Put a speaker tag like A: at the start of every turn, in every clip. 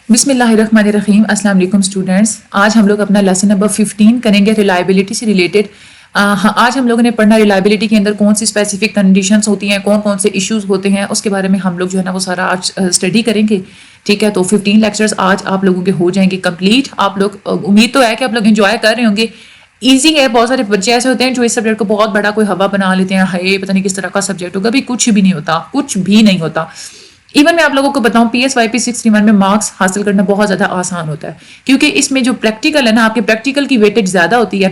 A: بسم اللہ الرحمن الرحیم. السلام علیکم اسٹوڈینٹس. آج ہم لوگ اپنا لیسن نمبر 15 کریں گے ریلائبلٹی سے ریلیٹڈ. آج ہم لوگوں نے پڑھنا ریلائبلٹی کے اندر کون سی اسپیسیفک کنڈیشنز ہوتی ہیں, کون کون سے ایشوز ہوتے ہیں, اس کے بارے میں ہم لوگ جو ہے نا وہ سارا آج اسٹڈی کریں گے. ٹھیک ہے, تو 15 لیکچرز آج آپ لوگوں کے ہو جائیں گے کمپلیٹ. آپ لوگ امید تو ہے کہ آپ لوگ انجوائے کر رہے ہوں گے. ایزی ہے. بہت سارے بچے ایسے ہوتے ہیں جو اس سبجیکٹ کو بہت بڑا کوئی ہوا بنا لیتے ہیں, ہائے پتہ نہیں کس طرح کا سبجیکٹ ہوگا. بھی کچھ بھی نہیں ہوتا, کچھ بھی نہیں ہوتا. ایون میں آپ لوگوں کو بتاؤں PSYP 61 میں مارکس حاصل کرنا بہت زیادہ آسان ہوتا ہے, کیونکہ اس میں جو پریکٹیکل ہے نا, آپ کے پریکٹیکل کی ویٹیج زیادہ ہوتی ہے.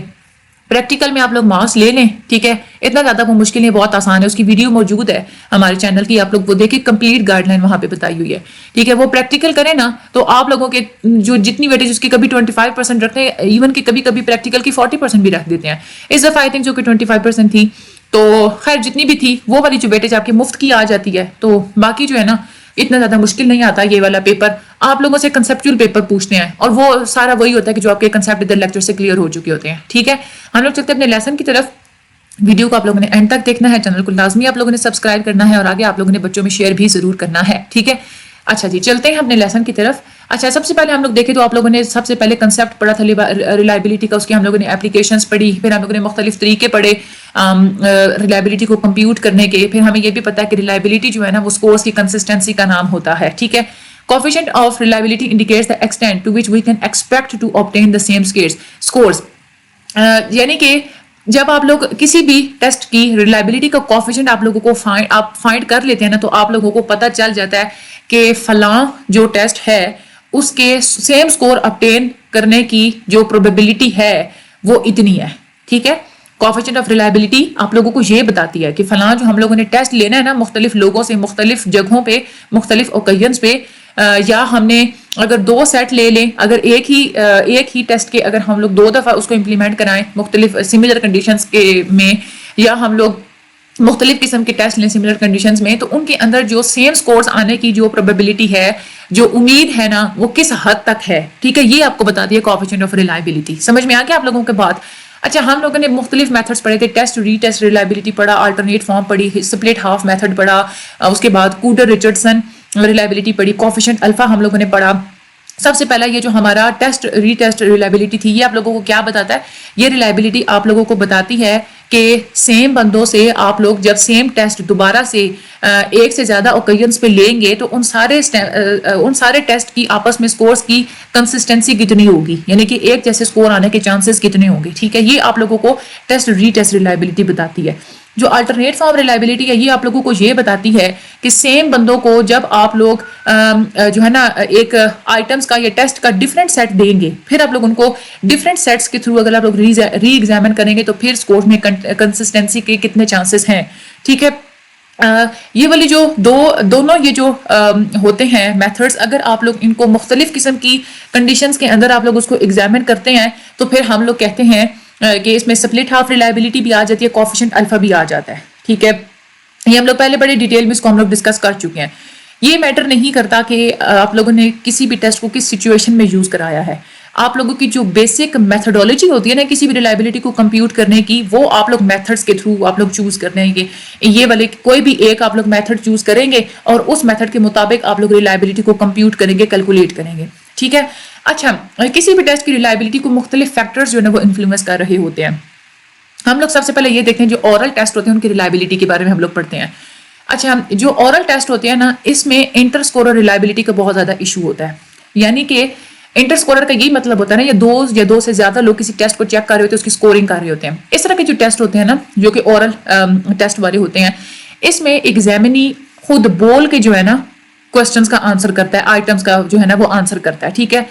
A: پریکٹیکل میں آپ لوگ مارکس لے لیں, ٹھیک ہے, اتنا زیادہ وہ مشکل نہیں, بہت آسان ہے. اس کی ویڈیو موجود ہے ہمارے چینل کی, آپ لوگ وہ دیکھیں, کمپلیٹ گائیڈ لائن وہاں پہ بتائی ہوئی ہے. ٹھیک ہے, وہ پریکٹیکل کریں نا تو آپ لوگوں کے جو جتنی ویٹیج اس کی کبھی 25% رکھتے ہیں, ایون کہ کبھی کبھی پریکٹیکل کی 40% بھی رکھ دیتے ہیں. اس دفعہ آئی تھنک جو کہ 25% تھی, تو خیر جتنی بھی تھی وہ والی جو ویٹیج آپ کی مفت کی آ جاتی ہے. تو باقی جو ہے نا اتنا زیادہ مشکل نہیں آتا یہ والا پیپر. آپ لوگوں سے کنسپچول پیپر پوچھتے ہیں اور وہ سارا وہی ہوتا ہے کہ جو آپ کے کنسپٹ ادھر لیکچر سے کلیئر ہو چکے ہوتے ہیں. ٹھیک ہے, ہم لوگ چلتے ہیں اپنے لیسن کی طرف. ویڈیو کو آپ لوگوں نے اینڈ تک دیکھنا ہے, چینل کو لازمی آپ لوگوں نے سبسکرائب کرنا ہے, اور آگے آپ لوگوں نے بچوں میں شیئر بھی ضرور کرنا ہے. ٹھیک ہے, اچھا جی چلتے ہیں اپنے لیسن کی طرف. اچھا, سب سے پہلے ہم لوگ دیکھیں تو آپ لوگوں نے سب سے پہلے کنسپٹ پڑھا تھا ریلائبلٹی کا, اس کی ہم لوگوں نے اپلیکیشنز پڑھی, پھر ہم لوگوں نے مختلف طریقے پڑھے ریلائبلٹی کو کمپیوٹ کرنے کے. پھر ہمیں یہ بھی پتا ہے کہ ریلائبلٹی جو ہے نا وہ اسکورس کی کنسسٹنسی کا نام ہوتا ہے. ٹھیک ہے, coefficient of reliability indicates the extent to which we can expect to obtain the same scores. یعنی کہ جب آپ لوگ کسی بھی ٹیسٹ کی ریلائبلٹی کا کوفیشنٹ آپ لوگوں کو فائنڈ کر لیتے ہیں نا, تو آپ لوگوں کو پتہ چل جاتا ہے کہ فلاں جو ٹیسٹ ہے اس کے سیم سکور obtain کرنے کی جو پروبیبلٹی ہے وہ اتنی ہے. ٹھیک ہے, کوفیشنٹ آف ریلائبلٹی آپ لوگوں کو یہ بتاتی ہے کہ فلاں جو ہم لوگوں نے ٹیسٹ لینا ہے نا, مختلف لوگوں سے, مختلف جگہوں پہ, مختلف اوکیزنز پہ, یا ہم نے اگر 2 سیٹ لے لیں, اگر ایک ہی ٹیسٹ کے اگر ہم لوگ 2 دفعہ اس کو امپلیمنٹ کرائیں مختلف سملر کنڈیشنز کے میں, یا ہم لوگ مختلف قسم کے ٹیسٹ لیں سملر کنڈیشنز میں, تو ان کے اندر جو سیم سکورز آنے کی جو پروبیبلٹی ہے, جو امید ہے نا, وہ کس حد تک ہے. ٹھیک ہے, یہ آپ کو بتا دیا کوفیشنٹ آف ریلائبلٹی. سمجھ میں آ گیا آپ لوگوں کے بات. اچھا, ہم لوگوں نے مختلف میتھڈز پڑھے تھے, ٹیسٹ ری ٹیسٹ ریلائبلٹی پڑھا, الٹرنیٹ فارم پڑھی, سپلٹ ہاف میتھڈ پڑھا, اس کے بعد کوڈر ریچرڈسن ریلائبلٹی پڑھی, کوفیشنٹ الفا ہم لوگوں نے پڑھا. سب سے پہلا یہ جو ہمارا ٹیسٹ ری ٹیسٹ ریلائبلٹی تھی, یہ آپ لوگوں کو کیا بتاتا ہے؟ یہ ریلائبلٹی آپ لوگوں کو بتاتی ہے کہ سیم بندوں سے آپ لوگ جب سیم ٹیسٹ دوبارہ سے ایک سے زیادہ اوکیزنز پہ لیں گے تو ان سارے ٹیسٹ کی آپس میں سکورز کی کنسسٹنسی کتنی ہوگی, یعنی کہ ایک جیسے سکور آنے کے چانسز کتنے ہوں گے. ٹھیک ہے, یہ آپ لوگوں کو ٹیسٹ ری ٹیسٹ ریلائبلٹی بتاتی ہے. جو الٹرنیٹ فارم ریلائبلٹی ہے, یہ آپ لوگوں کو یہ بتاتی ہے کہ سیم بندوں کو جب آپ لوگ جو ہے نا ایک آئٹمس کا یا ٹیسٹ کا ڈفرینٹ سیٹ دیں گے, پھر آپ لوگ ان کو ڈفرینٹ سیٹس کے تھرو اگر آپ لوگ ری ایگزامن کریں گے تو پھر اسکور میں کنسسٹنسی کے کتنے چانسز ہیں. ٹھیک ہے, یہ والی جو دونوں یہ جو ہوتے ہیں میتھڈز, اگر آپ لوگ ان کو مختلف قسم کی کنڈیشنز کے اندر آپ لوگ اس کو ایگزامن کرتے ہیں تو پھر ہم لوگ کہتے ہیں کہ اس میں سپلٹ ہاف ریلائبلٹی بھی آ جاتی ہے, کوفیشنٹ الفا بھی آ جاتا ہے. ٹھیک ہے, یہ ہم لوگ پہلے بڑے ڈیٹیل میں اس کو ہم لوگ ڈسکس کر چکے ہیں. یہ میٹر نہیں کرتا کہ آپ لوگوں نے کسی بھی ٹیسٹ کو کس سچویشن میں یوز کرایا ہے. آپ لوگوں کی جو بیسک میتھڈولوجی ہوتی ہے نا کسی بھی ریلائبلٹی کو کمپیوٹ کرنے کی, وہ آپ لوگ میتھڈز کے تھرو آپ لوگ چوز کرنے ہیں کہ یہ والے کوئی بھی ایک آپ لوگ میتھڈ چوز کریں گے اور اس میتھڈ کے مطابق آپ لوگ ریلائبلٹی کو کمپیوٹ کریں گے, کیلکولیٹ کریں گے. ٹھیک ہے, اچھا, کسی بھی ٹیسٹ کی ریلائبلٹی کو مختلف فیکٹرز جو ہے نا وہ انفلوئنس کر رہے ہوتے ہیں. ہم لوگ سب سے پہلے یہ دیکھتے ہیں جو اورل ٹیسٹ ہوتے ہیں ان کی ریلائبلٹی کے بارے میں ہم لوگ پڑھتے ہیں. اچھا, جو اورل ٹیسٹ ہوتے ہیں نا, اس میں انٹر اسکورر ریلائبلٹی کا بہت زیادہ ایشو ہوتا ہے. یعنی کہ انٹر اسکورر کا یہی مطلب ہوتا ہے نا, یا دو سے زیادہ لوگ کسی ٹیسٹ کو چیک کر رہے ہوتے ہیں, اس کی اسکورنگ کر رہے ہوتے ہیں. اس طرح کے جو ٹیسٹ ہوتے ہیں نا, جو کہ اورل ٹیسٹ والے ہوتے ہیں, اس میں ایگزامنی خود بول کے جو ہے نا کوسچنس کا آنسر کرتا ہے, آئٹمس کا جو ہے نا وہ آنسر کرتا ہے. ٹھیک ہے,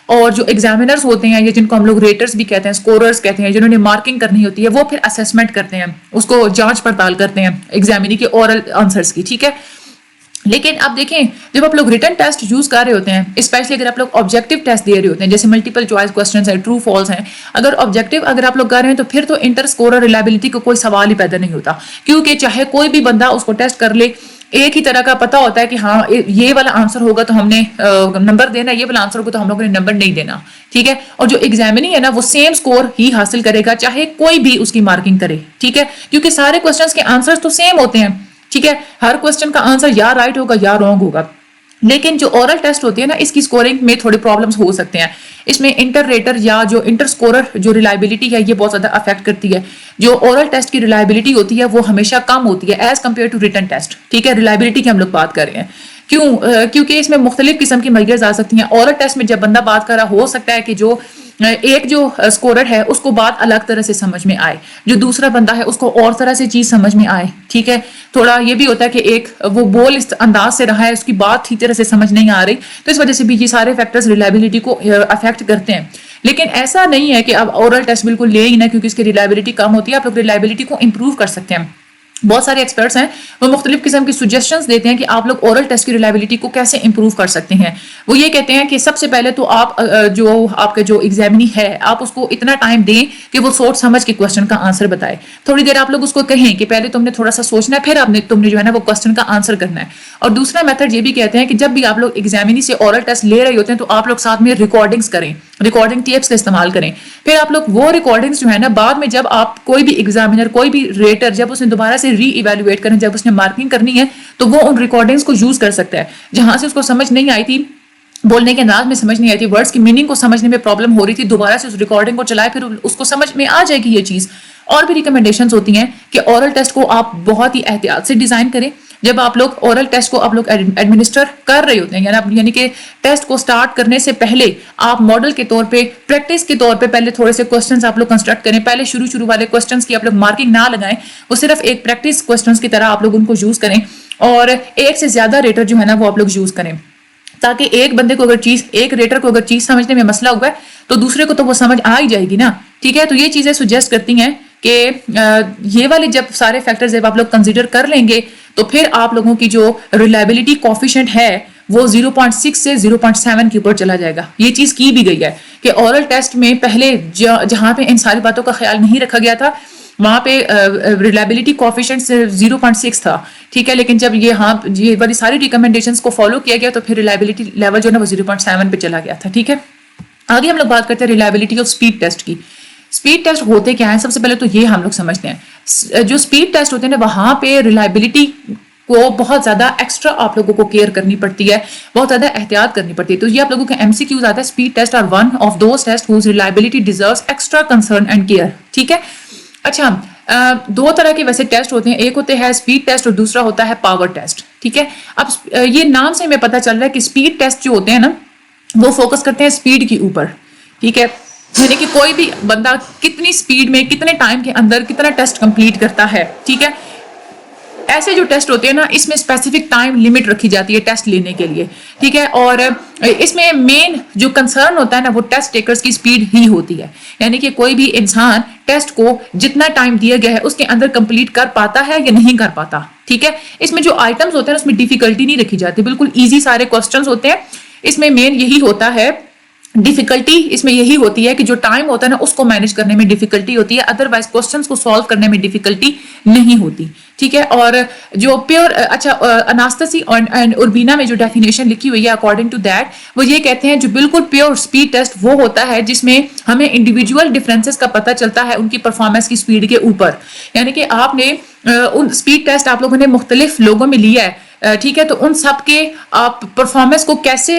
A: اور جو ایگزامینرز ہوتے ہیں یا جن کو ہم لوگ ریٹرز بھی کہتے ہیں, اسکوررز کہتے ہیں, جنہوں نے مارکنگ کرنی ہوتی ہے, وہ پھر اسیسمنٹ کرتے ہیں, اس کو جانچ پڑتال کرتے ہیں ایگزامینی کے اورل آنسرز کی. ٹھیک ہے, لیکن آپ دیکھیں جب آپ لوگ ریٹن ٹیسٹ یوز کر رہے ہوتے ہیں, اسپیشلی اگر آپ لوگ آبجیکٹیو ٹیسٹ دے رہے ہوتے ہیں, جیسے ملٹیپل چوائس کوسچنس ہیں, ٹرو فالس ہیں, اگر آبجیکٹیو اگر آپ لوگ کر رہے ہیں تو پھر تو انٹر اسکورر ریلائبلٹی کا کوئی سوال ہی پیدا نہیں ہوتا, کیونکہ چاہے کوئی بھی بندہ اس کو ٹیسٹ کر لے, ایک ہی طرح کا پتہ ہوتا ہے کہ ہاں یہ والا آنسر ہوگا تو ہم نے نمبر دینا, یہ والا آنسر ہوگا تو ہم لوگوں نے نمبر نہیں دینا. ٹھیک ہے, اور جو ایگزامنی ہے نا وہ سیم سکور ہی حاصل کرے گا چاہے کوئی بھی اس کی مارکنگ کرے. ٹھیک ہے, کیونکہ سارے کوسچنس کے آنسرز تو سیم ہوتے ہیں. ٹھیک ہے, ہر کوسچن کا آنسر یا رائٹ ہوگا یا رانگ ہوگا. لیکن جو اورل ٹیسٹ ہوتی ہے نا اس کی اسکورنگ میں تھوڑے پرابلمس ہو سکتے ہیں. اس میں انٹر ریٹر یا جو انٹر اسکورر جو ریلائبلٹی ہے یہ بہت زیادہ افیکٹ کرتی ہے. جو اورل ٹیسٹ کی ریلائبلٹی ہوتی ہے وہ ہمیشہ کم ہوتی ہے as compare to written test. ٹھیک ہے, ریلائبلٹی کی ہم لوگ بات کر رہے ہیں. کیونکہ اس میں مختلف قسم کی میجرز آ سکتی ہیں. اورل ٹیسٹ میں جب بندہ بات کر رہا ہو سکتا ہے کہ جو ایک جو اسکورر ہے اس کو بات الگ طرح سے سمجھ میں آئے, جو دوسرا بندہ ہے اس کو اور طرح سے چیز سمجھ میں آئے. ٹھیک ہے, تھوڑا یہ بھی ہوتا ہے کہ ایک وہ بول اس انداز سے رہا ہے اس کی بات ٹھیک طرح سے سمجھ نہیں آ رہی, تو اس وجہ سے بھی یہ سارے فیکٹرز ریلائبلٹی کو افیکٹ کرتے ہیں. لیکن ایسا نہیں ہے کہ اب اورل ٹیسٹ بالکل لے ہی نہ, کیونکہ اس کی ریلائبلٹی کم ہوتی ہے. آپ لوگ ریلائبلٹی کو امپروو کر سکتے ہیں. بہت سارے ایکسپرٹس ہیں وہ مختلف قسم کی سجیشنز دیتے ہیں کہ آپ لوگ اورل ٹیسٹ کی ریلائبلٹی کو کیسے امپروو کر سکتے ہیں. وہ یہ کہتے ہیں کہ سب سے پہلے تو آپ آپ کا جو ایگزامنی ہے آپ اس کو اتنا ٹائم دیں کہ وہ سوچ سمجھ کے کوشچن کا آنسر بتائے. تھوڑی دیر آپ لوگ اس کو کہیں کہ پہلے تم نے تھوڑا سا سوچنا ہے, پھر تم نے جو ہے نا وہ کوشچن کا آنسر کرنا ہے. اور دوسرا میتھڈ یہ بھی کہتے ہیں کہ جب بھی آپ لوگ ایگزامنی سے اورل ٹیسٹ لے رہے ہوتے ہیں تو آپ لوگ ساتھ میں ریکارڈنگز کریں, ریکارڈنگ ٹیپس کا استعمال کریں. پھر آپ لوگ وہ ریکارڈنگز جو ہے نا بعد میں جب آپ کوئی بھی ایگزامینر کوئی بھی ریٹر جب اس نے دوبارہ سے ری ایویلویٹ کریں, جب اس نے مارکنگ کرنی ہے تو وہ ان ریکارڈنگز کو یوز کر سکتا ہے. جہاں سے اس کو سمجھ نہیں آئی تھی, بولنے کے انداز میں سمجھ نہیں آئی تھی, ورڈز کی میننگ کو سمجھنے میں پرابلم ہو رہی تھی, دوبارہ سے اس ریکارڈنگ کو چلائے پھر اس کو سمجھ میں آ جائے گی یہ چیز. اور بھی ریکمنڈیشنز ہوتی ہیں کہ اورل ٹیسٹ کو آپ بہت ہی احتیاط سے ڈیزائن کریں. جب آپ لوگ اورل ٹیسٹ کو آپ لوگ ایڈمنسٹر کر رہے ہوتے ہیں یعنی کہ ٹیسٹ کو سٹارٹ کرنے سے پہلے آپ ماڈل کے طور پہ پریکٹس کے طور پہ پہلے تھوڑے سے کوسچنز آپ لوگ کنسٹرکٹ کریں. پہلے شروع والے کوسچنز کی آپ لوگ مارکنگ نہ لگائیں, وہ صرف ایک پریکٹس کوسچنز کی طرح آپ لوگ ان کو یوز کریں, اور ایک سے زیادہ ریٹر جو ہے نا وہ آپ لوگ یوز کریں, تاکہ ایک بندے کو ایک ریٹر کو اگر چیز سمجھنے میں مسئلہ ہوا ہے تو دوسرے کو تو وہ سمجھ آ ہی جائے گی نا. ٹھیک ہے, تو یہ چیزیں سجیسٹ کرتی ہیں کہ یہ والے جب سارے فیکٹرز جب آپ لوگ کنسیڈر کر لیں گے تو پھر آپ لوگوں کی جو ریلائبلٹی کوفیشنٹ ہے وہ 0.6 سے 0.7 کے اوپر چلا جائے گا. یہ چیز کی بھی گئی ہے کہ اورل ٹیسٹ میں پہلے جہاں پہ ان ساری باتوں کا خیال نہیں رکھا گیا تھا وہاں پہ ریلائبلٹی کوفیشنٹ 0.6 تھا. ٹھیک ہے, لیکن جب یہ والی ساری ریکمنڈیشنز کو فالو کیا گیا تو پھر ریلائبلٹی لیول جو ہے نا وہ 0.7 پہ چلا گیا تھا. ٹھیک ہے, آگے ہم لوگ بات کرتے ہیں ریلائبلٹی آف اسپیڈ ٹیسٹ کی. اسپیڈ ٹیسٹ ہوتے کیا ہیں, سب سے پہلے تو یہ ہم لوگ سمجھتے ہیں. جو اسپیڈ ٹیسٹ ہوتے ہیں نا وہاں پہ ریلائبلٹی کو بہت زیادہ ایکسٹرا آپ لوگوں کو کیئر کرنی پڑتی ہے, بہت زیادہ احتیاط کرنی پڑتی ہے. تو یہ آپ لوگوں کے ایم سی کیوز آتا ہے, speed test are one of those test whose reliability deserves extra concern and care. ٹھیک ہے, اچھا دو طرح کے ویسے ٹیسٹ ہوتے ہیں, ایک ہوتے ہیں اسپیڈ ٹیسٹ اور دوسرا ہوتا ہے پاور ٹیسٹ. ٹھیک ہے, اب یہ نام سے ہمیں پتہ چل رہا ہے کہ اسپیڈ ٹیسٹ جو ہوتے ہیں نا وہ فوکس کرتے ہیں اسپیڈ کے اوپر. ٹھیک ہے, یعنی کہ کوئی بھی بندہ کتنی اسپیڈ میں کتنے ٹائم کے اندر کتنا ٹیسٹ کمپلیٹ کرتا ہے. ٹھیک ہے, ایسے جو ٹیسٹ ہوتے ہیں نا اس میں اسپیسیفک ٹائم لمٹ رکھی جاتی ہے ٹیسٹ لینے کے لیے. ٹھیک ہے, اور اس میں مین جو کنسرن ہوتا ہے نا وہ ٹیسٹ ٹیکرز کی اسپیڈ ہی ہوتی ہے. یعنی کہ کوئی بھی انسان ٹیسٹ کو جتنا ٹائم دیا گیا ہے اس کے اندر کمپلیٹ کر پاتا ہے یا نہیں کر پاتا. ٹھیک ہے, اس میں جو آئٹمز ہوتے ہیں اس میں ڈیفیکلٹی نہیں رکھی جاتی, بالکل ایزی سارے کوسچنز ہوتے ہیں. اس میں مین یہی ہوتا ہے ڈیفیکلٹی اس میں یہی ہوتی ہے کہ جو ٹائم ہوتا ہے نا اس کو مینج کرنے میں ڈیفیکلٹی ہوتی ہے, ادروائز کوسچنز کو سالو کرنے میں ڈیفیکلٹی نہیں ہوتی. ٹھیک ہے, اور جو پیور اناستسی اینڈ اوربینا میں جو ڈیفینیشن لکھی ہوئی ہے اکارڈنگ ٹو دیٹ وہ یہ کہتے ہیں جو بالکل پیور اسپیڈ ٹیسٹ وہ ہوتا ہے جس میں ہمیں انڈیویجول ڈفرینسز کا پتہ چلتا ہے ان کی پرفارمنس کی اسپیڈ کے اوپر. یعنی کہ آپ نے ان اسپیڈ ٹیسٹ آپ لوگوں نے مختلف لوگوں میں لیا ہے. ٹھیک ہے, تو ان سب کے آپ پرفارمنس کو کیسے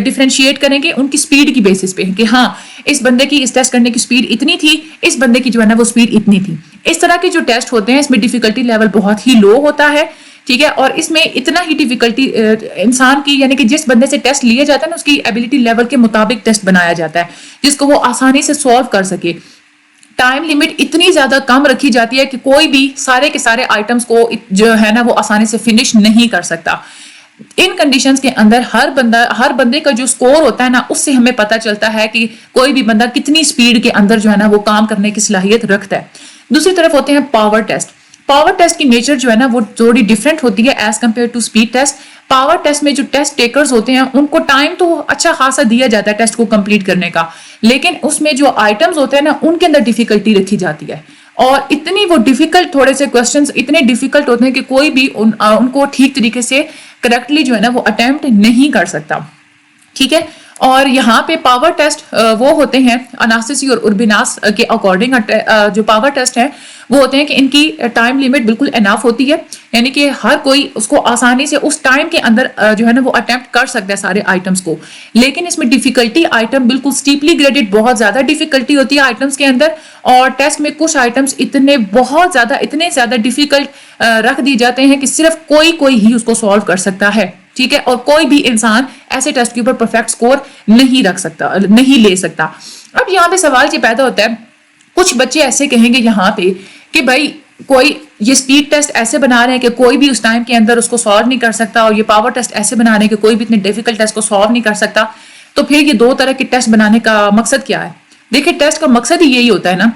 A: ڈیفرینشیٹ کریں گے ان کی اسپیڈ کی بیسس پہ کہ ہاں اس بندے کی اس ٹیسٹ کرنے کی اسپیڈ اتنی تھی, اس بندے کی جو ہے نا وہ اسپیڈ اتنی تھی. اس طرح کے جو ٹیسٹ ہوتے ہیں اس میں ڈیفیکلٹی لیول بہت ہی لو ہوتا ہے. ٹھیک ہے, اور اس میں اتنا ہی ڈیفیکلٹی انسان کی یعنی کہ جس بندے سے ٹیسٹ لیا جاتا ہے نا اس کی ایبلٹی لیول کے مطابق ٹیسٹ بنایا جاتا ہے جس کو وہ آسانی سے سالو کر سکے. ٹائم لمٹ اتنی زیادہ کم رکھی جاتی ہے کہ کوئی بھی سارے کے سارے آئٹمس کو جو ہے نا وہ آسانی سے فنش نہیں کر سکتا. ان کنڈیشنز کے اندر ہر بندے کا جو سکور ہوتا ہے نا اس سے ہمیں پتہ چلتا ہے کہ کوئی بھی بندہ کتنی سپیڈ کے اندر جو ہے نا وہ کام کرنے کی صلاحیت رکھتا ہے. دوسری طرف ہوتے ہیں پاور ٹیسٹ. پاور ٹیسٹ کی نیچر جو ہے نا وہ تھوڑی ڈفرینٹ ہوتی ہے as compare to speed test. Power test میں جو ٹیسٹ ٹیکرز ہوتے ہیں ان کو ٹائم تو اچھا خاصا دیا جاتا ہے ٹیسٹ کو کمپلیٹ کرنے کا, لیکن اس میں جو آئٹمز ہوتے ہیں نا ان کے اندر ڈیفیکلٹی رکھی جاتی ہے. اور اتنی وہ ڈیفیکلٹ تھوڑے سے کوسچنز اتنے ڈیفیکلٹ ہوتے ہیں کہ کوئی بھی ان کو ٹھیک طریقے سے کریکٹلی جو ہے نا وہ اٹیمپٹ نہیں کر سکتا. ٹھیک ہے, اور یہاں پہ پاور ٹیسٹ وہ ہوتے ہیں اناسٹسی اور اربیناس کے اکارڈنگ، جو پاور ٹیسٹ ہیں وہ ہوتے ہیں کہ ان کی ٹائم لیمٹ بالکل اناف ہوتی ہے، یعنی کہ ہر کوئی اس کو آسانی سے اس ٹائم کے اندر جو ہے نا وہ اٹیمپٹ کر سکتا ہے سارے آئٹمس کو. لیکن اس میں ڈیفیکلٹی آئٹم بالکل اسٹیپلی گریڈڈ، بہت زیادہ ڈیفیکلٹی ہوتی ہے آئٹمس کے اندر، اور ٹیسٹ میں کچھ آئٹمس اتنے زیادہ ڈیفیکلٹ رکھ دیے جاتے ہیں کہ صرف کوئی ہی اس کو سالو کر سکتا ہے. ٹھیک ہے، اور کوئی بھی انسان ایسے ٹیسٹ کے اوپر پرفیکٹ سکور نہیں لے سکتا. اب یہاں پہ سوال یہ پیدا ہوتا ہے، کچھ بچے ایسے کہیں گے یہاں پہ کہ بھائی کوئی یہ سپیڈ ٹیسٹ ایسے بنا رہے ہیں کہ کوئی بھی اس ٹائم کے اندر اس کو سالو نہیں کر سکتا، اور یہ پاور ٹیسٹ ایسے بنا رہے ہیں کہ کوئی بھی اتنے ڈیفیکلٹ ٹیسٹ کو سالو نہیں کر سکتا. تو پھر یہ دو طرح کے ٹیسٹ بنانے کا مقصد کیا ہے؟ دیکھیں، ٹیسٹ کا مقصد ہی یہی ہوتا ہے نا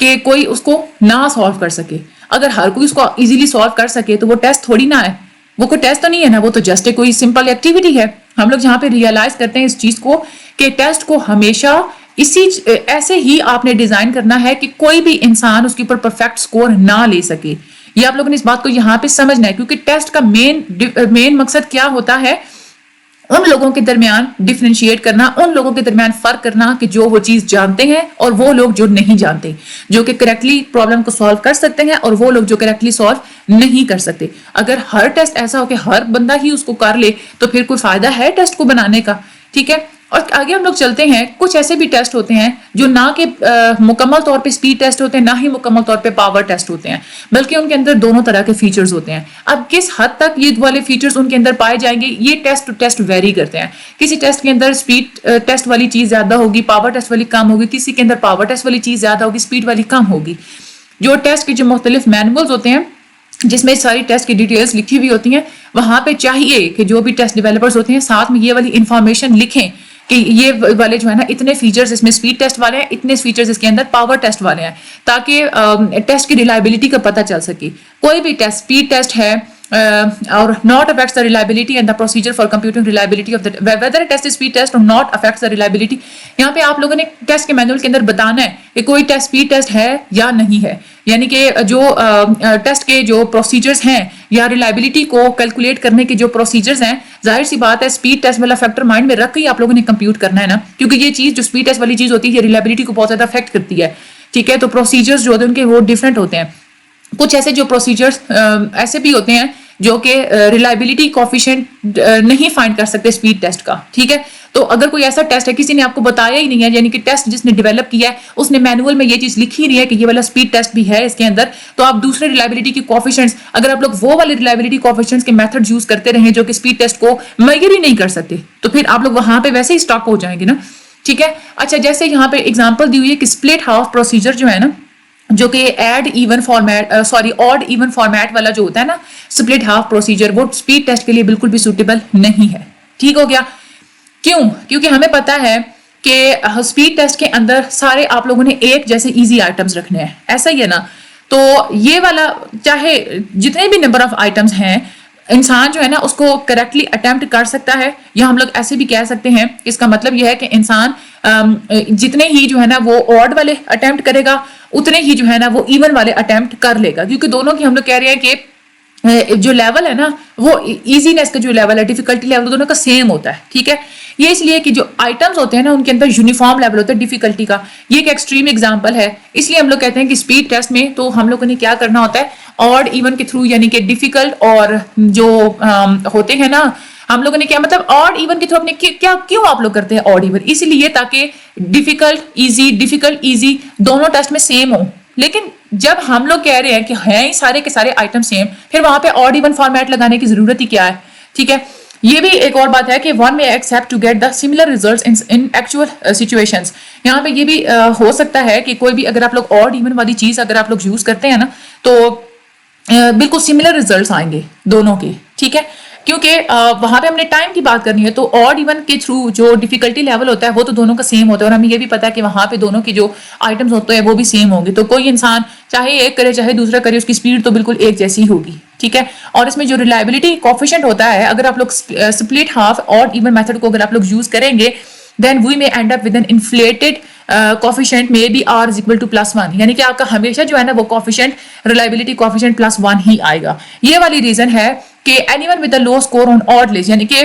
A: کہ کوئی اس کو نہ سالو کر سکے. اگر ہر کوئی اس کو ایزیلی سالو کر سکے تو وہ ٹیسٹ تھوڑی نہ ہے، وہ کوئی ٹیسٹ تو نہیں ہے نا، وہ تو جسٹ کوئی سمپل ایکٹیویٹی ہے. ہم لوگ یہاں پہ ریئلائز کرتے ہیں اس چیز کو کہ ٹیسٹ کو ہمیشہ ایسے ہی آپ نے ڈیزائن کرنا ہے کہ کوئی بھی انسان اس کے اوپر پرفیکٹ سکور نہ لے سکے. یہ آپ لوگوں نے اس بات کو یہاں پہ سمجھنا ہے، کیونکہ ٹیسٹ کا مین مقصد کیا ہوتا ہے؟ ان لوگوں کے درمیان ڈیفرینشیٹ کرنا، ان لوگوں کے درمیان فرق کرنا کہ جو وہ چیز جانتے ہیں اور وہ لوگ جو نہیں جانتے، جو کہ کریکٹلی پرابلم کو سالو کر سکتے ہیں اور وہ لوگ جو کریکٹلی سالو نہیں کر سکتے. اگر ہر ٹیسٹ ایسا ہو کہ ہر بندہ ہی اس کو کر لے تو پھر کوئی فائدہ ہے ٹیسٹ کو بنانے کا. ٹھیک ہے، اور آگے ہم لوگ چلتے ہیں. کچھ ایسے بھی ٹیسٹ ہوتے ہیں جو نہ کہ مکمل طور پہ سپیڈ ٹیسٹ ہوتے ہیں، نہ ہی مکمل طور پہ پاور ٹیسٹ ہوتے ہیں، بلکہ ان کے اندر دونوں طرح کے فیچرز ہوتے ہیں. اب کس حد تک یہ والے فیچرز ان کے اندر پائے جائیں گے، یہ ٹیسٹ ٹو ٹیسٹ ویری کرتے ہیں. کسی ٹیسٹ کے اندر سپیڈ ٹیسٹ والی چیز زیادہ ہوگی، پاور ٹیسٹ والی کم ہوگی، کسی کے اندر پاور ٹیسٹ والی چیز زیادہ ہوگی، سپیڈ والی کم ہوگی. جو ٹیسٹ کے جو مختلف مینولز ہوتے ہیں جس میں ساری ٹیسٹ کی ڈیٹیلز لکھی ہوئی ہوتی ہیں، وہاں پہ چاہیے کہ جو بھی ٹیسٹ ڈیولپرز ہوتے ہیں ساتھ میں یہ والی انفارمیشن لکھیں کہ یہ والے جو ہے نا اتنے فیچرز اس میں سپیڈ ٹیسٹ والے ہیں، اتنے فیچرز اس کے اندر پاور ٹیسٹ والے ہیں، تاکہ ٹیسٹ کی ریلائبلٹی کا پتہ چل سکے. کوئی بھی ٹیسٹ سپیڈ ٹیسٹ ہے اور not affects the reliability and the procedure for computing reliability of the whether a test is speed test or not affects the reliability. یہاں پہ آپ لوگوں نے ٹیسٹ کے مینول کے اندر بتانا ہے کہ کوئی ٹیسٹ سپیڈ ٹیسٹ ہے یا نہیں ہے، یعنی کہ جو ٹیسٹ کے جو پروسیجرز ہیں یا ریلائبلٹی کو کیلکولیٹ کرنے کے جو پروسیجرز ہیں، ظاہر سی بات ہے سپیڈ ٹیسٹ والا فیکٹر مائنڈ میں رکھ کے آپ لوگوں نے کمپیوٹ کرنا ہے نا، کیونکہ یہ چیز جو سپیڈ ٹیسٹ والی چیز ہوتی ہے یہ ریلائبلٹی کو بہت زیادہ افیکٹ کرتی ہے. ٹھیک ہے، تو پروسیجرز جو ہوتے ہیں ان کے وہ ڈفرینٹ ہوتے ہیں. کچھ ایسے جو پروسیجرز ایسے بھی ہوتے ہیں جو کہ ریلائبلٹی کوفیشینٹ نہیں فائنڈ کر سکتے سپیڈ ٹیسٹ کا. ٹھیک ہے، تو اگر کوئی ایسا ٹیسٹ ہے کسی نے آپ کو بتایا ہی نہیں ہے، یعنی کہ ٹیسٹ جس نے ڈیولپ کیا ہے اس نے مینول میں یہ چیز لکھی نہیں ہے کہ یہ والا سپیڈ ٹیسٹ بھی ہے اس کے اندر، تو آپ دوسرے ریلائبلٹی کی کوفیشینٹس، اگر آپ لوگ وہ والے ریلائبلٹی کوفیشینٹس کے میتھڈ یوز کرتے رہیں جو کہ سپیڈ ٹیسٹ کو میجر ہی نہیں کر سکتے، تو پھر آپ لوگ وہاں پہ ویسے ہی اسٹاک ہو جائیں گے نا. ٹھیک ہے، اچھا جیسے یہاں پہ اگزامپل دی ہوئی ہے کہ اسپلٹ ہاف پروسیجر جو ہے نا، جو کہ آڈ ایون فارمیٹ والا جو ہوتا ہے نا سپلٹ ہاف پروسیجر، وہ سپیڈ ٹیسٹ کے لیے بالکل بھی سوٹیبل نہیں ہے. ٹھیک ہو گیا؟ کیوں؟ کیونکہ ہمیں پتا ہے کہ سپیڈ ٹیسٹ کے اندر سارے آپ لوگوں نے ایک جیسے ایزی آئٹمس رکھنے ہیں، ایسا ہی ہے نا. تو یہ والا چاہے جتنے بھی نمبر آف آئٹمس ہیں انسان جو ہے نا اس کو کریکٹلی اٹیمپٹ کر سکتا ہے، یا ہم لوگ ایسے بھی کہہ سکتے ہیں اس کا مطلب یہ ہے کہ انسان جتنے ہی جو ہے نا وہ آڈ والے اٹیمپٹ کرے گا اتنے ہی جو ہے نا وہ ایون والے اٹیمپٹ کر لے گا، کیونکہ دونوں کی ہم لوگ کہہ رہے ہیں کہ جو لیول ہے نا وہ ایزینس کا جو لیول ہے، ڈیفیکلٹی لیول دونوں کا سیم ہوتا ہے. ٹھیک ہے، یہ اس لیے کہ جو آئٹمس ہوتے ہیں نا ان کے اندر یونیفارم لیول ہوتا ہے ڈیفیکلٹی کا. یہ ایک ایکسٹریم ایگزامپل ہے، اس لیے ہم لوگ کہتے ہیں کہ سپیڈ ٹیسٹ میں تو ہم لوگوں نے کیا کرنا ہوتا ہے، آڈ ایون کے تھرو، یعنی کہ ڈیفیکلٹ اور جو ہوتے ہیں نا، ہم لوگوں نے کیا مطلب آڈ ایون کے تھرو اپنے کیوں آپ لوگ کرتے ہیں آڈ ایون؟ اسی لیے تاکہ ڈیفیکلٹ ایزی دونوں ٹیسٹ میں سیم ہوں. لیکن جب ہم لوگ کہہ رہے ہیں کہ ہیں سارے کے سارے آئٹم سیم، پھر وہاں پہ آڈ ایون فارمیٹ لگانے کی ضرورت ہی کیا ہے؟ ٹھیک ہے، یہ بھی ایک اور بات ہے کہ one may accept to get the similar results in actual situations. یہاں پہ یہ بھی ہو سکتا ہے کہ کوئی بھی اگر آپ لوگ آڈ ایون والی چیز اگر آپ لوگ یوز کرتے ہیں نا تو بالکل سملر ریزلٹس آئیں گے دونوں کے. ٹھیک ہے، کیونکہ وہاں پہ ہم نے ٹائم کی بات کرنی ہے، تو آڈ ایون کے تھرو جو ڈیفیکلٹی لیول ہوتا ہے وہ تو دونوں کا سیم ہوتا ہے، اور ہمیں یہ بھی پتا ہے کہ وہاں پہ دونوں کی جو آئٹمس ہوتے ہیں وہ بھی سیم ہوں گے. تو کوئی انسان چاہے ایک کرے چاہے دوسرا کرے، اس کی اسپیڈ تو بالکل ایک جیسی ہوگی. ٹھیک ہے، اور اس میں جو ریلائبلٹی کوفیشینٹ ہوتا ہے، اگر آپ لوگ split half odd even method کو اگر آپ لوگ یوز کریں گے then we may end up with an inflated coefficient may be r is equal to +1، یعنی کہ آپ کا ہمیشہ جو ہے نا وہ کوفیشینٹ ریلائبلٹی کوفیشینٹ +1 ہی آئے گا. یہ والی ریزن ہے کہ anyone with a low score on odd list، یعنی کہ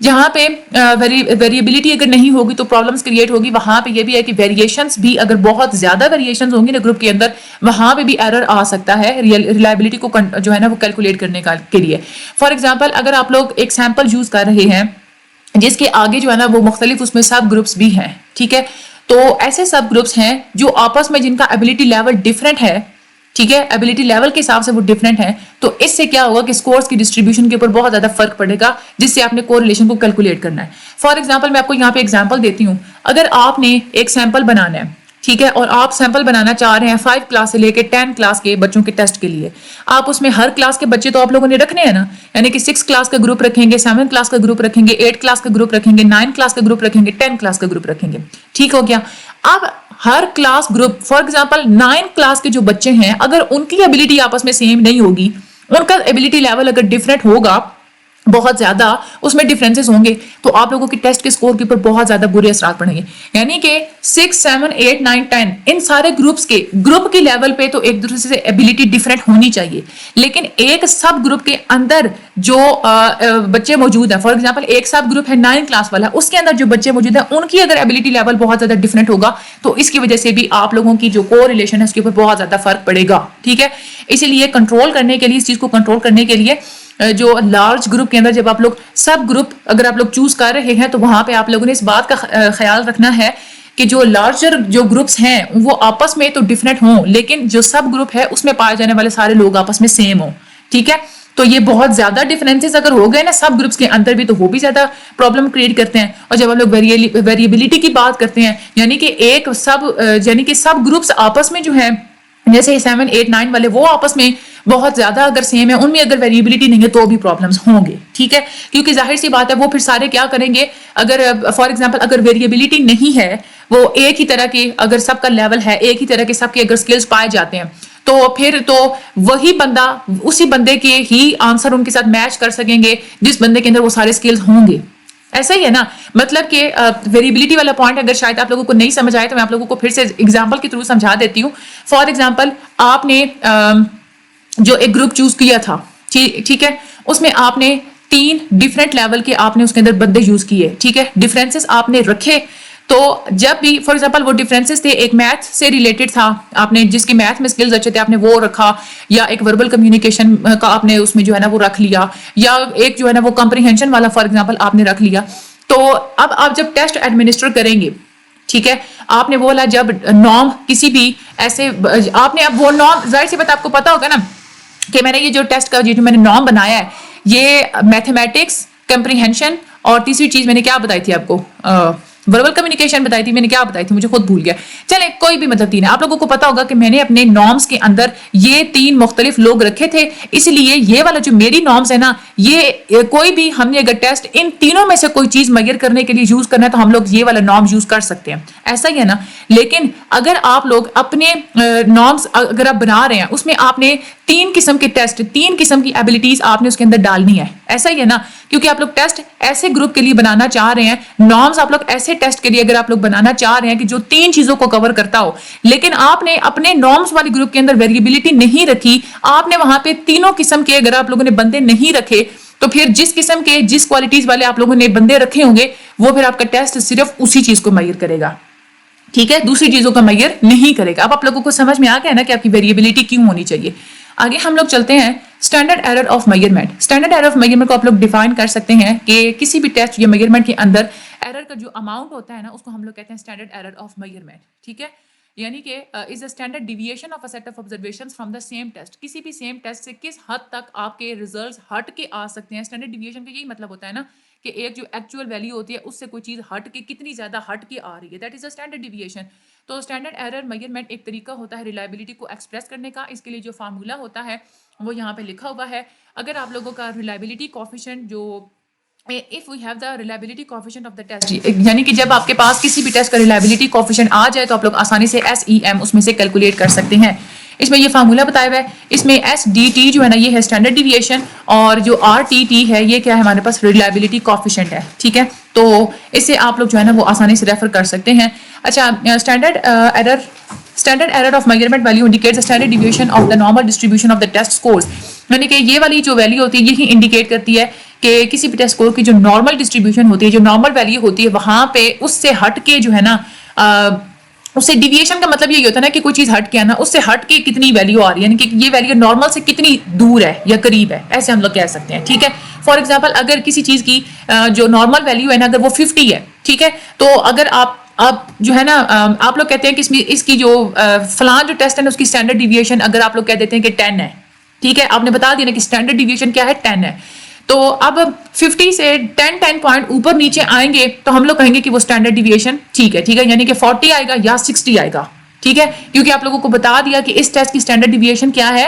A: جہاں پہ ویریبلٹی اگر نہیں ہوگی تو پرابلمس کریٹ ہوگی. وہاں پہ یہ بھی ہے کہ ویریشنس بھی اگر بہت زیادہ ویریشنز ہوں گی نا گروپ کے اندر, وہاں پہ بھی ایرر آ سکتا ہے ریلائبلٹی کو جو ہے نا وہ کیلکولیٹ کرنے کے لیے. فار ایگزامپل اگر آپ لوگ ایک سیمپل یوز کر رہے ہیں جس کے آگے جو ہے نا وہ مختلف اس میں سب گروپس بھی ہیں, ٹھیک ہے, تو ایسے سب گروپس ہیں جو آپس میں جن کا ایبلٹی لیول ڈفرینٹ ہے, ٹھیک ہے, ایبلٹی لیول کے حساب سے وہ ڈفرینٹ ہیں, تو اس سے کیا ہوگا کہ اسکورس کی ڈسٹریبیوشن کے اوپر بہت زیادہ فرق پڑے گا, جس سے آپ نے کوریلیشن کو کیلکولیٹ کرنا ہے. فار ایگزامپل میں آپ کو یہاں پہ ایگزامپل دیتی ہوں. اگر آپ نے ایک سیمپل بنانا ہے, ٹھیک ہے, اور آپ سیمپل بنانا چاہ رہے ہیں 5 کلاس سے لے کے 10 کلاس کے بچوں کے ٹیسٹ کے لیے, آپ اس میں ہر کلاس کے بچے تو آپ لوگوں نے رکھنے ہیں نا, یعنی کہ 6 کلاس کا گروپ رکھیں گے, 7 کلاس کا گروپ رکھیں گے, 8 کلاس کا گروپ رکھیں گے, 9 کلاس کا گروپ رکھیں گے, 10 کلاس کا گروپ رکھیں گے, ٹھیک ہو گیا. اب ہر class group for example 9 class کے جو بچے ہیں اگر ان کی ایبلٹی آپس میں سیم نہیں ہوگی, ان کا ایبلٹی لیول اگر ڈفرینٹ ہوگا بہت زیادہ, اس میں ڈفرینسز ہوں گے, تو آپ لوگوں کے ٹیسٹ کے سکور کے اوپر بہت زیادہ برے اثرات پڑیں گے. یعنی کہ 6, 7, 8, 9, 10 ان سارے گروپس کے گروپ کی لیول پہ تو ایک دوسرے سے ایبلٹی ڈفرینٹ ہونی چاہیے, لیکن ایک سب گروپ کے اندر جو بچے موجود ہیں, فار ایگزامپل ایک سب گروپ ہے 9 کلاس والا, اس کے اندر جو بچے موجود ہیں ان کی اگر ایبلٹی لیول بہت زیادہ ڈفرینٹ ہوگا تو اس کی وجہ سے بھی آپ لوگوں کی جو کو ریلیشن ہے اس کے اوپر بہت زیادہ فرق پڑے گا, ٹھیک ہے. اسی لیے کنٹرول کرنے کے لیے, اس چیز کو کنٹرول کرنے کے لیے جو لارج گروپ کے اندر جب آپ لوگ سب گروپ اگر آپ لوگ چوز کر رہے ہیں تو وہاں پہ آپ لوگوں نے اس بات کا خیال رکھنا ہے کہ جو لارجر جو گروپس ہیں وہ آپس میں تو ڈفرینٹ ہوں, لیکن جو سب گروپ ہے اس میں پائے جانے والے سارے لوگ آپس میں سیم ہوں, ٹھیک ہے. تو یہ بہت زیادہ ڈفرینسز اگر ہو گئے نا سب گروپس کے اندر بھی تو وہ بھی زیادہ پرابلم کریٹ کرتے ہیں. اور جب ہم لوگ ویریبلٹی کی بات کرتے ہیں, یعنی کہ سب گروپس آپس میں جو ہیں جیسے 7, 8, 9 والے وہ آپس میں بہت زیادہ اگر سیم ہے, ان میں اگر ویریبلٹی نہیں ہے تو بھی پرابلمس ہوں گے, ٹھیک ہے, کیونکہ ظاہر سی بات ہے وہ پھر سارے کیا کریں گے, اگر فار ایگزامپل اگر ویریبلٹی نہیں ہے, وہ ایک ہی طرح کی اگر سب کا لیول ہے, ایک ہی طرح کے سب کے اگر سکلز پائے جاتے ہیں تو پھر تو وہی بندہ اسی بندے کے ہی آنسر ان کے ساتھ میچ کر سکیں گے جس بندے کے اندر وہ سارے سکلز ہوں گے. ایسا ہی ہے نا, مطلب کہ ویریبلٹی والا پوائنٹ اگر شاید آپ لوگوں کو نہیں سمجھ آئے تو میں آپ لوگوں کو پھر سے ایگزامپل کے تھرو سمجھا دیتی ہوں. فار ایگزامپل آپ نے جو ایک گروپ چوز کیا تھا, ٹھیک ہے, اس میں آپ نے 3 ڈفرینٹ لیول کے آپ نے اس کے اندر بندے یوز کیے, ٹھیک ہے, ڈفرینسز آپ نے رکھے. تو جب بھی فار ایگزامپل وہ ڈفرینسز تھے, ایک میتھ سے ریلیٹڈ تھا, آپ نے جس کی میتھ میں سکلز اچھے تھے آپ نے وہ رکھا, یا ایک وربل کمیونیکیشن کا آپ نے اس میں جو ہے نا وہ رکھ لیا, یا ایک جو ہے نا وہ کمپریہنشن والا فار ایگزامپل آپ نے رکھ لیا. تو اب آپ جب ٹیسٹ ایڈمنسٹر کریں گے, ٹھیک ہے, آپ نے بولا جب نارم کسی بھی ایسے آپ نے اب وہ نارم, ظاہر سی بات آپ کو پتا ہوگا نا کہ میں نے یہ جو ٹیسٹ کا جو میں نے نارم بنایا ہے یہ میتھمیٹکس, کمپریہنشن, اور تیسری چیز میں نے کیا بتائی تھی آپ کو, وربل کمیونیکیشن بتائی تھی, میں نے کیا بتائی تھی مجھے خود بھول گیا, چلیں کوئی بھی مطلب 3 ہے. آپ لوگوں کو پتا ہوگا کہ میں نے اپنے نارمز کے اندر یہ 3 مختلف لوگ رکھے تھے, اس لیے یہ والا جو میری نارمز ہے نا, یہ کوئی بھی ہم نے اگر ٹیسٹ ان تینوں میں سے کوئی چیز میئر کرنے کے لیے یوز کرنا ہے تو ہم لوگ یہ والا نارم یوز کر سکتے ہیں, ایسا ہی ہے نا. لیکن اگر آپ لوگ اپنے نارمز اگر آپ بنا رہے ہیں اس میں آپ نے 3 قسم کے ٹیسٹ, 3 قسم کی ایبلٹیز آپ نے اس کے اندر ڈالنی ہے, ایسا ہی ہے نا, کیونکہ آپ لوگ ٹیسٹ ایسے گروپ کے لیے بنانا چاہ رہے ہیں, نارمز آپ لوگ ایسے ٹیسٹ کے لیے اگر آپ لوگ بنانا چاہ رہے ہیں کہ جو 3 چیزوں کو کور کرتا ہو, لیکن آپ نے اپنے نارمز والے گروپ کے اندر ویریبلٹی نہیں رکھی, آپ نے وہاں پہ تینوں قسم کے اگر آپ لوگوں نے بندے نہیں رکھے تو پھر جس قسم کے جس کوالٹیز والے آپ لوگوں نے بندے رکھے ہوں گے وہ پھر آپ کا ٹیسٹ صرف اسی چیز کو میئر کرے گا, ٹھیک ہے, دوسری چیزوں کا میئر نہیں کرے گا. اب آپ لوگوں کو سمجھ میں آ گیا نا کہ آپ کی ویریبلٹی کیوں ہونی چاہیے. آگے ہم لوگ چلتے ہیں standard error of measurement. Standard error of measurement کو آپ لوگ ڈیفائن کر سکتے ہیں کہ کسی بھی ٹیسٹ یا میئرمنٹ کے اندر ایرر کا جو اماؤنٹ ہوتا ہے نا اس کو ہم لوگ کہتے ہیں اسٹینڈرڈ ایرر آف میئرمنٹ, ٹھیک ہے, یعنی کہ is a standard deviation of a set of observations from the same test. کسی بھی سیم ٹیسٹ سے کس حد تک آپ کے ریزلٹس ہٹ کے آ سکتے ہیں. اسٹینڈرڈ ڈیویشن کا یہی مطلب ہوتا ہے نا کہ ایک جو ایکچوئل ویلیو ہوتی ہے اس سے کوئی چیز ہٹ کے کتنی زیادہ ہٹ کے آ رہی ہے, that is a standard deviation. تو اسٹینڈرڈ ایرر میئرمنٹ ایک طریقہ ہوتا ہے ریلائبلٹی کو ایکسپریس کرنے کا. اس کے لیے جو فارمولا ہوتا ہے وہ یہاں پہ لکھا ہوا ہے. اگر آپ لوگوں کا ریلائبلٹی کوفیشنٹ جو if we have the reliability coefficient of the test, یعنی کہ جب آپ کے پاس کسی بھی ٹیسٹ کا ریلائبلٹی کوفیشنٹ آ جائے تو آپ لوگ آسانی سے SEM اس میں سے کیلکولیٹ کر سکتے ہیں. اس میں یہ فارمولا بتایا ہوا ہے, اس میں SDT جو ہے نا یہ ہے اسٹینڈرڈ ڈیویشن, اور جو RTT ہے یہ کیا ہے ہمارے پاس ریلائبلٹی کوفیشنٹ ہے, ٹھیک ہے. تو اس سے آپ لوگ جو ہے نا وہ آسانی سے ریفر کر سکتے ہیں. اچھا, Standard error of measurement value indicates the standard deviation of the normal distribution of the test scores. یعنی کہ یہ والی جو ویلیو ہوتی ہے یہی انڈیکیٹ کرتی ہے کہ کسی بھی ٹیسٹ اسکور کی جو نارمل ڈسٹریبیوشن ہوتی ہے, جو نارمل ویلیو ہوتی ہے, وہاں پہ اس سے ہٹ کے جو ہے نا اس سے ڈیویشن کا مطلب یہی ہوتا ہے نا کہ کوئی چیز ہٹ کے ہے نا, اس سے ہٹ کے کتنی ویلیو آ رہی ہے, یعنی کہ یہ ویلیو نارمل سے کتنی دور ہے یا قریب ہے, ایسے ہم لوگ کہہ سکتے ہیں. ٹھیک ہے, فار ایگزامپل اگر کسی چیز کی جو نارمل ویلیو ہے نا اگر وہ 50 ہے, ٹھیک ہے, تو اگر آپ جو ہے نا آپ لوگ کہتے ہیں کہ اس کی جو فلاں جو ٹیسٹ ہے نا اس کی اسٹینڈرڈ ڈیویشن اگر آپ لوگ کہہ دیتے ہیں کہ 10 ہے, ٹھیک ہے, آپ نے بتا دیا نا کہ اسٹینڈرڈ ڈیویشن کیا ہے 10 ہے, تو اب 50 سے 10 پوائنٹ اوپر نیچے آئیں گے تو ہم لوگ کہیں گے کہ وہ اسٹینڈرڈ ڈیویشن ٹھیک ہے, ٹھیک ہے, یعنی کہ 40 آئے گا یا 60 آئے گا, ٹھیک ہے, کیونکہ آپ لوگوں کو بتا دیا کہ اس ٹیسٹ کی اسٹینڈرڈ ڈیویشن کیا ہے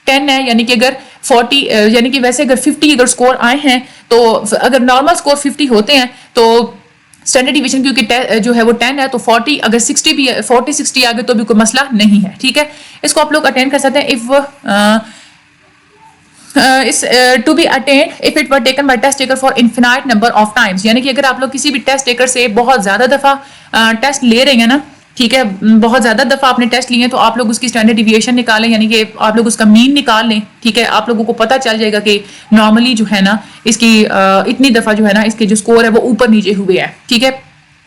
A: 10 ہے, یعنی کہ اگر 40 یعنی کہ ویسے اگر 50 اگر اسکور آئے ہیں تو اگر نارمل اسکور 50 ہوتے ہیں تو اسٹینڈرڈ ڈیویشن کیونکہ جو ہے وہ 10 ہے, تو 40 اگر 60 بھی 40-60 آگے تو بھی کوئی مسئلہ نہیں ہے. ٹھیک ہے, اس کو آپ لوگ اٹینڈ کر سکتے ہیں to be attained if it were taken by test taker for infinite number of times, یعنی کہ اگر آپ لوگ کسی بھی ٹیسٹ ٹیکر سے بہت زیادہ دفعہ ٹیسٹ لے رہے ہیں نا, ٹھیک ہے, بہت زیادہ دفعہ آپ نے ٹیسٹ لیے ہیں تو آپ لوگ اس کی اسٹینڈرڈ ڈیویشن نکالیں, یعنی کہ آپ لوگ اس کا مین نکال لیں. ٹھیک ہے, آپ لوگوں کو پتہ چل جائے گا کہ نارملی جو ہے نا اس کی اتنی دفعہ جو ہے نا اس کے جو اسکور ہے وہ اوپر نیچے ہوئے ہیں. ٹھیک ہے,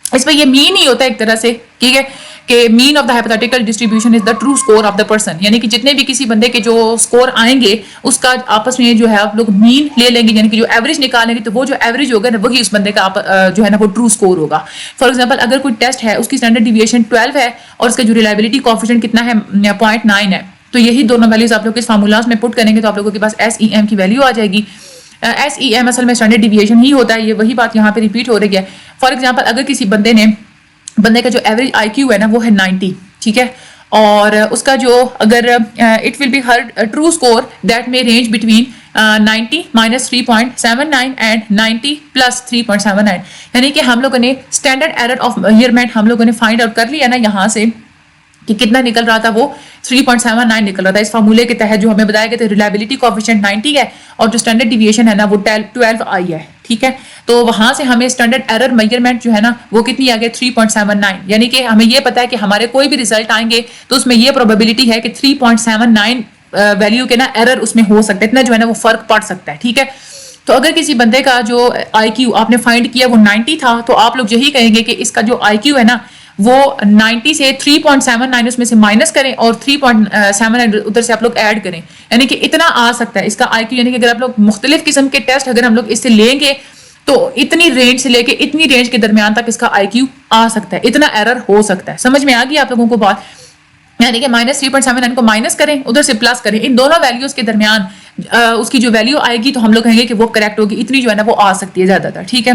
A: اس میں یہ مین ہی ہوتا ہے ایک طرح سے, ٹھیک ہے, کہ mean of the hypothetical distribution is the true score of the person, یعنی کہ جتنے بھی کسی بندے کے جو اسکور آئیں گے اس کا آپس میں جو ہے آپ لوگ مین لے لیں گے, یعنی کہ جو ایوریج نکالیں گے تو وہ جو ایوریج ہوگا نا وہی اس بندے کا جو ہے نا وہ ٹرو اسکور ہوگا. فار ایگزامپل اگر کوئی ٹیسٹ ہے اس کی اسٹینڈرڈ ڈیویشن 12 ہے اور اس کا جو ریلائبلٹی کوفیشینٹ کتنا ہے 0.9 ہے, تو یہی دونوں ویلیوز آپ لوگ اس فارمولاز میں پٹ کریں گے تو آپ لوگوں کے پاس SEM کی ویلیو آ جائے گی. SEM اصل میں اسٹینڈرڈ ڈیویشن ہی ہوتا ہے, یہ وہی بات یہاں پہ ریپیٹ ہو رہی ہے. فار ایگزامپل اگر کسی بندے کا جو ایوریج IQ ہے نا وہ ہے 90, ٹھیک ہے, اور اس کا جو اگر it will be her true score that میں رینج بٹوین 90 - 3.79 اینڈ 90 + 3.79, یعنی کہ ہم لوگوں نے اسٹینڈرڈ ایرر آف میئرمنٹ ہم لوگوں نے فائنڈ آؤٹ کر لیا نا یہاں سے کہ کتنا نکل رہا تھا, وہ 3.79 نکل رہا تھا. اس فارمولے کے تحت جو ہمیں بتایا گیا تھا ریلائبلٹی کوفیشینٹ 90 ہے اور جو اسٹینڈرڈ ڈیویشن ہے نا وہ 12 آئی ہے. ٹھیک ہے, تو وہاں سے ہمیں اسٹینڈرڈ ایرر میجرمنٹ جو ہے نا وہ کتنی آ گئی 3.79, یعنی کہ ہمیں یہ پتا ہے کہ ہمارے کوئی بھی ریزلٹ آئیں گے تو اس میں یہ پروبیبلٹی ہے کہ 3.79 ویلیو کے نا ایرر اس میں ہو سکتا ہے, اتنا جو ہے نا وہ فرق پڑ سکتا ہے. ٹھیک ہے, تو اگر کسی بندے کا جو IQ آپ نے فائنڈ کیا وہ 90 تھا تو آپ لوگ یہی کہیں گے کہ اس کا جو IQ ہے نا وہ 90 سے 3.79 اس میں سے مائنس کریں اور 3.79 ادھر سے آپ لوگ ایڈ کریں, یعنی کہ اتنا آ سکتا ہے اس کا IQ. یعنی کہ اگر آپ لوگ مختلف قسم کے ٹیسٹ اگر ہم لوگ اس سے لیں گے تو اتنی رینج سے لے کے اتنی رینج کے درمیان تک اس کا IQ آ سکتا ہے, اتنا ایرر ہو سکتا ہے. سمجھ میں آ گئی آپ لوگوں کو بات, یعنی کہ -3.79 کو مائنس کریں ادھر سے پلس کریں, ان دونوں ویلیوز کے درمیان اس کی جو ویلیو آئے گی تو ہم لوگ کہیں گے کہ وہ کریکٹ ہوگی, اتنی جو ہے نا وہ آ سکتی ہے زیادہ تر. ٹھیک ہے,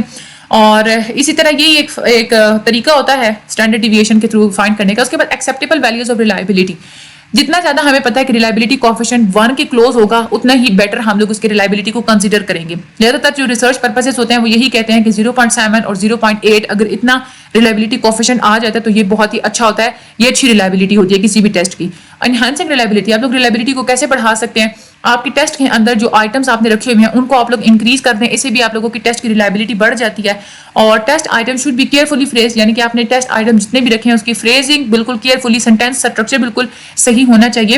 A: اور اسی طرح یہی ایک طریقہ ہوتا ہے اسٹینڈرڈ ڈیویشن کے تھرو فائنڈ کرنے کا. اس کے بعد ایکسیپٹیبل ویلیوز آف ریلائبلٹی, جتنا زیادہ ہمیں پتا ہے کہ ریلائبلٹی کوفیشینٹ 1 کے کلوز ہوگا اتنا ہی بیٹر ہم لوگ اس کی ریلائبلٹی کو کنسیڈر کریں گے. زیادہ تر جو ریسرچ پرپسز ہوتے ہیں وہ یہی کہتے ہیں کہ 0.7 اور 0.8 اگر اتنا ریلائبلٹی کوفیشینٹ آ جاتا ہے تو یہ بہت ہی اچھا ہوتا ہے, یہ اچھی ریلائبلٹی ہوتی ہے کسی بھی ٹیسٹ کی. انہانسنگ ریلائبلٹی, آپ لوگ ریلائبلٹی کو کیسے بڑھا سکتے ہیں, آپ کے ٹیسٹ کے اندر جو آئٹمس آپ نے رکھے ہوئے ہیں ان کو آپ لوگ انکریز کر دیں, اس سے بھی آپ لوگوں کی ٹیسٹ کی ریلائبلٹی بڑھ جاتی ہے. اور test item should be carefully phrase, یعنی کہ آپ نے ٹیسٹ آئٹم جتنے بھی رکھے ہیں اس کی فریزنگ بالکل کیئرفلی, سینٹینس اسٹرکچر بالکل صحیح ہونا چاہیے.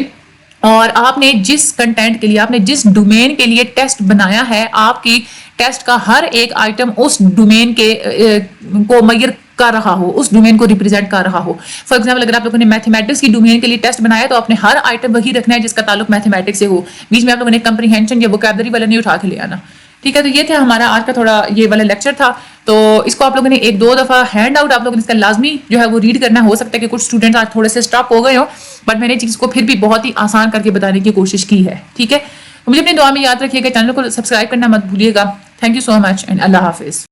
A: اور آپ نے جس کنٹینٹ کے لیے آپ نے جس ڈومین کے لیے ٹیسٹ بنایا ہے آپ کی ٹیسٹ کا ہر ایک آئٹم اس ڈومین کے کو میئر کر رہا ہو, اس ڈومین کو ریپرزینٹ کر رہا ہو. فار ایگزامپل اگر آپ لوگوں نے میتھمیٹکس کی ڈومین کے لیے ٹیسٹ بنایا تو آپ نے ہر آئٹم وہی رکھنا ہے جس کا تعلق میتھمیٹکس سے ہو, بیچ میں آپ لوگوں نے کمپریہینشن یا ووکیبلری والا نہیں اٹھا کے لے آنا. ٹھیک ہے, تو یہ تھا ہمارا آج کا تھوڑا یہ والا لیکچر تھا, تو اس کو آپ لوگوں نے 1-2 دفعہ ہینڈ آؤٹ آپ لوگوں نے اس کا لازمی جو ہے وہ ریڈ کرنا. ہو سکتا ہے کہ کچھ اسٹوڈنٹس آج تھوڑے سے اسٹاپ ہو گئے ہوں, بٹ میں نے چیز کو پھر بھی بہت ہی آسان کر کے بتانے کی کوشش کی ہے. ٹھیک ہے, مجھے اپنی دعا میں یاد رکھیے گا, چینل کو سبسکرائب کرنا مت بھولیے گا. Thank you so much and اللہ حافظ.